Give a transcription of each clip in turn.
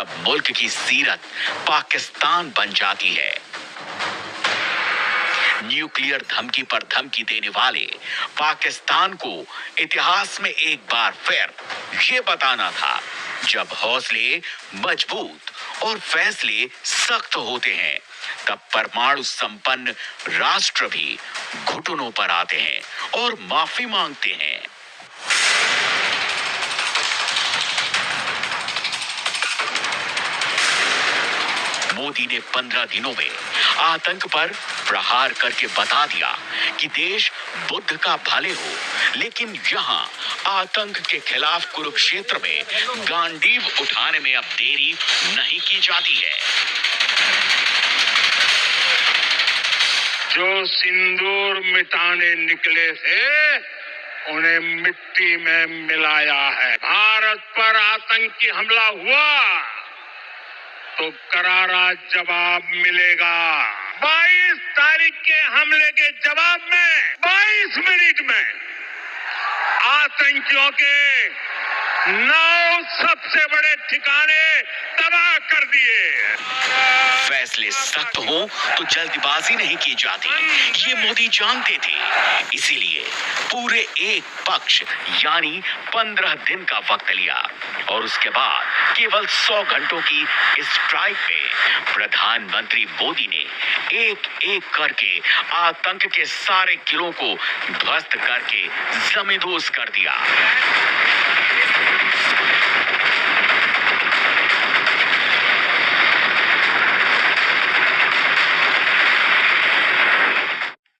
तब मुल्क की सीरत पाकिस्तान बन जाती है। न्यूक्लियर धमकी पर धमकी देने वाले पाकिस्तान को इतिहास में एक बार फिर ये बताना था, जब हौसले मजबूत और फैसले सख्त होते हैं, तब परमाणु संपन्न राष्ट्र भी घुटनों पर आते हैं और माफी मांगते हैं। मोदी ने 15 दिनों में आतंक पर प्रहार करके बता दिया कि देश बुद्ध का भले हो, लेकिन यहाँ आतंक के खिलाफ कुरुक्षेत्र में गांडीव उठाने में अब देरी नहीं की जाती है। जो सिंदूर मिटाने निकले थे, उन्हें मिट्टी में मिलाया है। भारत पर आतंकी हमला हुआ तो करारा जवाब मिलेगा। 22 तारीख के हमले के जवाब में 22 मिनट में आतंकियों के 9 सबसे बड़े ठिकाने तबाह कर दिए। फैसले सख्त हो तो जल्दबाजी नहीं की जाती, ये मोदी जानते थे। इसीलिए पूरे एक पक्ष यानी 15 दिन का वक्त लिया और उसके बाद केवल 100 घंटों की स्ट्राइक पे प्रधानमंत्री मोदी ने एक एक करके आतंक के सारे किलों को ध्वस्त करके जमींदोज कर दिया।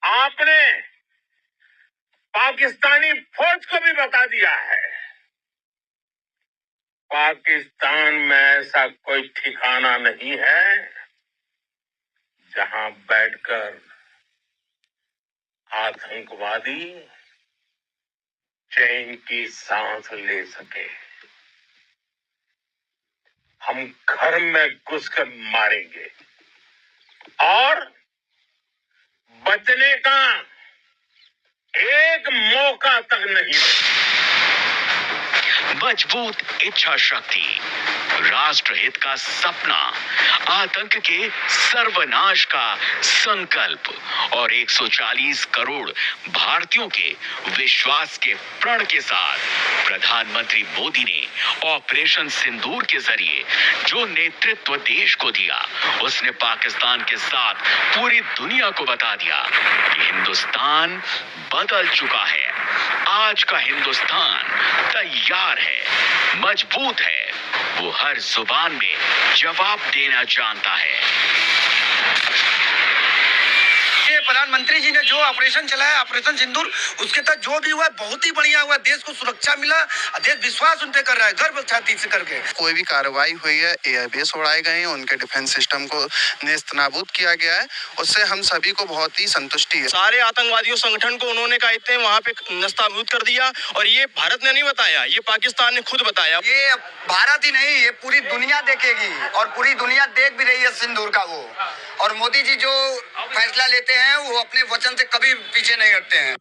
आपने पाकिस्तानी फौज को भी बता दिया है, पाकिस्तान में ऐसा कोई ठिकाना नहीं है जहां बैठकर आतंकवादी चैन की सांस ले सके। हम घर में घुसकर मारेंगे और बचने का एक मौका तक नहीं। मजबूत इच्छा शक्ति, राष्ट्रहित का सपना, आतंक के सर्वनाश का संकल्प और 140 करोड़ भारतीयों के विश्वास के प्रण के साथ प्रधानमंत्री मोदी ने ऑपरेशन सिंदूर के जरिए जो नेतृत्व देश को दिया, उसने पाकिस्तान के साथ पूरी दुनिया को बता दिया कि हिंदुस्तान बदल चुका है। आज का हिंदुस्तान तैयार है, मजबूत है, वो हर जुबान में जवाब देना जानता है। प्रधानमंत्री जी ने जो ऑपरेशन चलाया, ऑपरेशन सिंदूर, उसके तहत जो भी हुआ बहुत ही बढ़िया हुआ। देश को सुरक्षा मिला, देश विश्वास उन पे कर रहा है, गर्व छाती से करके। कोई भी कार्रवाई हुई है, एयरबेस उड़ाए गए हैं, उनके डिफेंस सिस्टम को नेस्तनाबूद किया गया है, उससे हम सभी को बहुत ही संतुष्टि है। सारे आतंकवादियों संगठन को उन्होंने कहते हैं वहाँ पे नेस्तनाबूद कर दिया, और ये भारत ने नहीं बताया, ये पाकिस्तान ने खुद बताया। ये भारत ही नहीं, ये पूरी दुनिया देखेगी और पूरी दुनिया देख भी रही है सिंदूर का वो। और मोदी जी जो फैसला लेते हैं वो अपने वचन से कभी पीछे नहीं हटते हैं।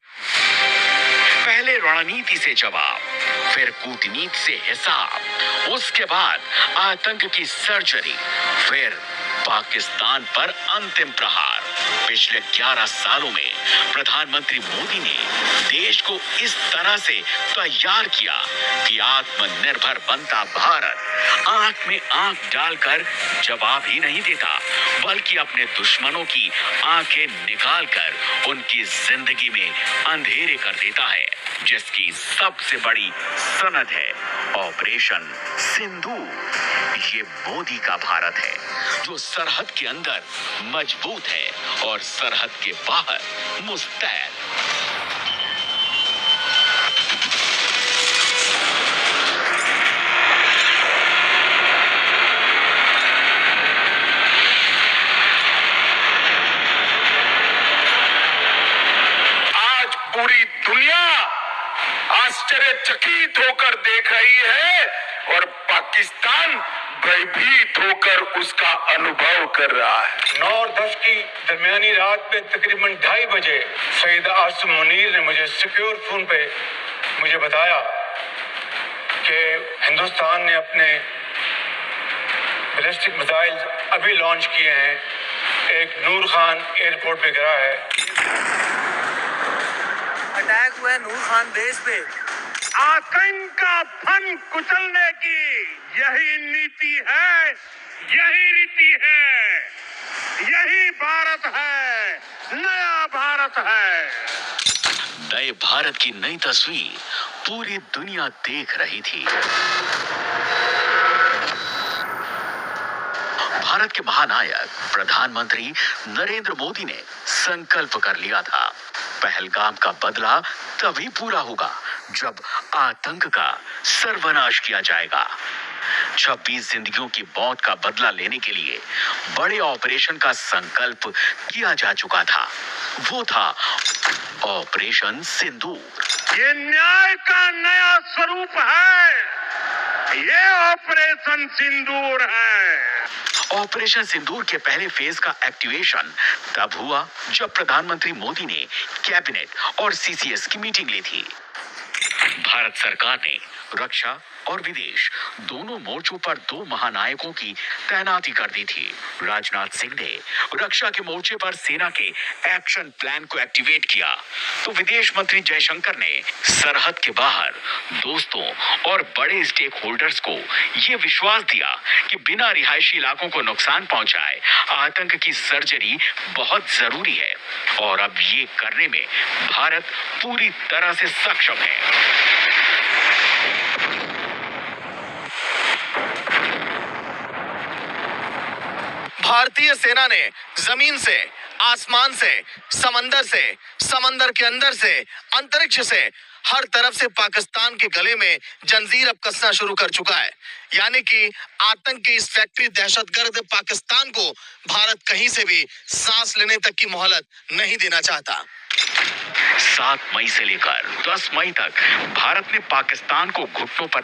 पहले रणनीति से जवाब, फिर कूटनीति से हिसाब, उसके बाद आतंक की सर्जरी, फिर पाकिस्तान पर अंतिम प्रहार। पिछले 11 सालों में प्रधानमंत्री मोदी ने देश को इस तरह से तैयार किया कि आत्मनिर्भर बनता भारत आंख में आंख डालकर जवाब ही नहीं देता, बल्कि अपने दुश्मनों की आंखें निकालकर उनकी जिंदगी में अंधेरे कर देता है, जिसकी सबसे बड़ी सनद है ऑपरेशन सिंदूर। ये मोदी का भारत है जो सरहद के अंदर मजबूत है और सरहद के बाहर मुस्तैद। आज पूरी दुनिया आश्चर्यचकित होकर देख रही है और पाकिस्तान भयभीत होकर उसका अनुभव कर रहा है। 9 और 10 की दरमियानी रात में तकरीबन 2:30 बजे सईद आसिम मुनीर ने मुझे सिक्योर फोन पे मुझे बताया कि हिंदुस्तान ने अपने बैलिस्टिक मिसाइल अभी लॉन्च किए हैं। एक नूर खान एयरपोर्ट पे गिरा है। अटैक हुआ है नूर खान बेस पे। आतंक का फन कुचलने की यही नीति है, यही रीति है, यही भारत है, नया भारत है। नए भारत की नई तस्वीर पूरी दुनिया देख रही थी। भारत के महानायक प्रधानमंत्री नरेंद्र मोदी ने संकल्प कर लिया था, पहलगाम का बदला तभी पूरा होगा जब आतंक का सर्वनाश किया जाएगा। 26 जिंदगियों की मौत का बदला लेने के लिए बड़े ऑपरेशन का संकल्प किया जा चुका था। वो था ऑपरेशन सिंदूर। ये न्याय का नया स्वरूप है, ये ऑपरेशन सिंदूर है। ऑपरेशन सिंदूर के पहले फेज का एक्टिवेशन तब हुआ जब प्रधानमंत्री मोदी ने कैबिनेट और सीसीएस की मीटिंग ली थी। भारत सरकार ने रक्षा और विदेश दोनों मोर्चों पर 2 महानायकों की तैनाती कर दी थी। राजनाथ सिंह ने रक्षा के मोर्चे पर सेना के एक्शन प्लान को एक्टिवेट किया, तो विदेश मंत्री जयशंकर ने सरहद के बाहर दोस्तों और बड़े स्टेक होल्डर्स को यह विश्वास दिया कि बिना रिहायशी इलाकों को नुकसान पहुंचाए आतंक की सर्जरी बहुत जरूरी है और अब ये करने में भारत पूरी तरह से सक्षम है। भारतीय सेना ने जमीन से, आसमान से, समंदर के अंदर से, अंतरिक्ष से, हर तरफ से पाकिस्तान के गले में जंजीर अब कसना शुरू कर चुका है। यानी कि आतंक की इस फैक्ट्री दहशतगर्द पाकिस्तान को भारत कहीं से भी सांस लेने तक की मोहलत नहीं देना चाहता। 7 मई से लेकर 10 मई तक भारत ने पाकिस्तान को घुटनों पर